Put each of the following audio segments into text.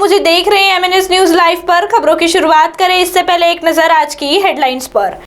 जी देख रहे हैं MNS न्यूज लाइव पर। खबरों की शुरुआत करें इससे पहले एक नजर आज की हेडलाइंस पर।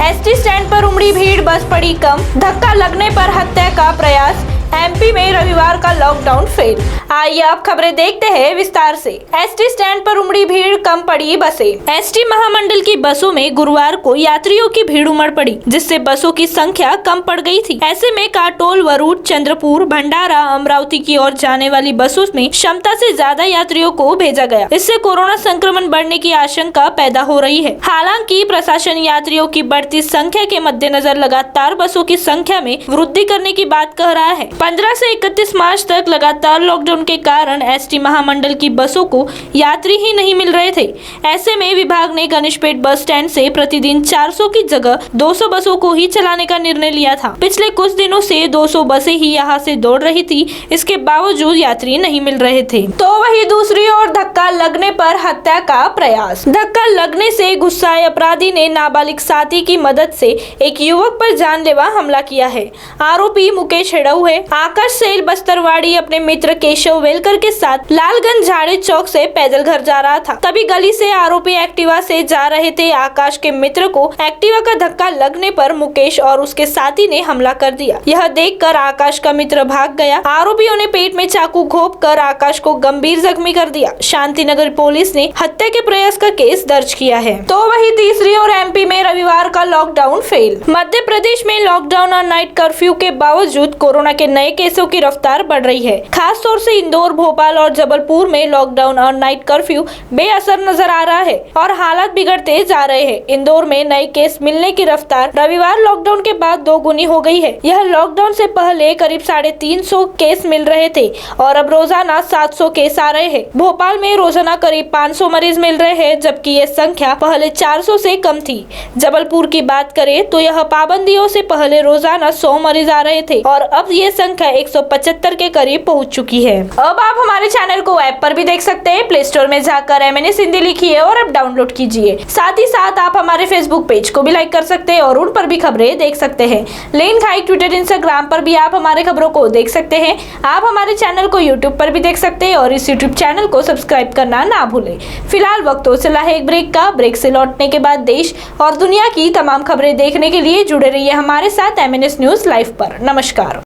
एसटी स्टैंड पर उमड़ी भीड़, बस पड़ी कम, धक्का लगने पर हत्या का प्रयास। MP में रविवार का लॉकडाउन फेल। आइए अब खबरें देखते हैं विस्तार से। एसटी स्टैंड पर उमड़ी भीड़, कम पड़ी बसें। एसटी महामंडल की बसों में गुरुवार को यात्रियों की भीड़ उमड़ पड़ी, जिससे बसों की संख्या कम पड़ गई थी। ऐसे में काटोल, वरुड, चंद्रपुर, भंडारा, अमरावती की ओर जाने वाली बसों में क्षमता से ज्यादा यात्रियों को भेजा गया। इससे कोरोना संक्रमण बढ़ने की आशंका पैदा हो रही है। हालांकि प्रशासन यात्रियों की बढ़ती संख्या के मद्देनजर लगातार बसों की संख्या में वृद्धि करने की बात कह रहा है। 15 से 31 मार्च तक लगातार लॉकडाउन के कारण एसटी महामंडल की बसों को यात्री ही नहीं मिल रहे थे। ऐसे में विभाग ने गणेशपेट बस स्टैंड से प्रतिदिन 400 की जगह 200 बसों को ही चलाने का निर्णय लिया था। पिछले कुछ दिनों से 200 बसें ही यहां से दौड़ रही थी, इसके बावजूद यात्री नहीं मिल रहे थे। तो वही दूसरी ओर धक्का लगने पर हत्या का प्रयास। धक्का लगने से गुस्साए अपराधी ने नाबालिग साथी की मदद से एक युवक पर जानलेवा हमला किया है। आरोपी मुकेश हेड़ऊ है। आकाश सेल बस्तरवाड़ी अपने मित्र केशव वेलकर के साथ लालगंज झाड़े चौक से पैदल घर जा रहा था। तभी गली से आरोपी एक्टिवा से जा रहे थे। आकाश के मित्र को एक्टिवा का धक्का लगने पर मुकेश और उसके साथी ने हमला कर दिया। यह देखकर आकाश का मित्र भाग गया। आरोपियों ने पेट में चाकू घोंप कर आकाश को गंभीर जख्मी कर दिया। शांतिनगर पुलिस ने हत्या के प्रयास का केस दर्ज किया है। तो वही तीसरी ओर MP में रविवार का लॉकडाउन फेल। मध्य प्रदेश में लॉकडाउन और नाइट कर्फ्यू के बावजूद कोरोना के नए केसों की रफ्तार बढ़ रही है। खास तौर से इंदौर, भोपाल और जबलपुर में लॉकडाउन और नाइट कर्फ्यू बेअसर नजर आ रहा है और हालात बिगड़ते जा रहे हैं। इंदौर में नए केस मिलने की रफ्तार रविवार लॉकडाउन के बाद दोगुनी हो गई है। यह लॉकडाउन से पहले करीब 350 केस मिल रहे थे और अब रोजाना 700 केस आ रहे हैं। भोपाल में रोजाना करीब 500 मरीज मिल रहे हैं, जबकि ये संख्या पहले 400 से कम थी। जबलपुर की बात करें तो यह पाबंदियों से पहले रोजाना 100 मरीज आ रहे थे और अब ये संख्या 175 के करीब पहुंच चुकी है। अब आप हमारे चैनल को ऐप पर भी देख सकते हैं। प्ले स्टोर में जाकर MNS हिंदी लिखिए और ऐप डाउनलोड कीजिए। साथ ही साथ आप हमारे फेसबुक पेज को भी लाइक कर सकते हैं और उन पर भी खबरें देख सकते हैं। लिंक हाइक ट्विटर, इंस्टाग्राम पर भी आप हमारे खबरों को देख सकते हैं। आप हमारे चैनल को यूट्यूब पर भी देख सकते हैं और इस यूट्यूब चैनल को सब्सक्राइब करना ना भूलें। फिलहाल वक्त हो चला है एक ब्रेक का। ब्रेक से लौटने के बाद देश और दुनिया की तमाम खबरें देखने के लिए जुड़े रहिए हमारे साथ MNS न्यूज लाइव पर। नमस्कार।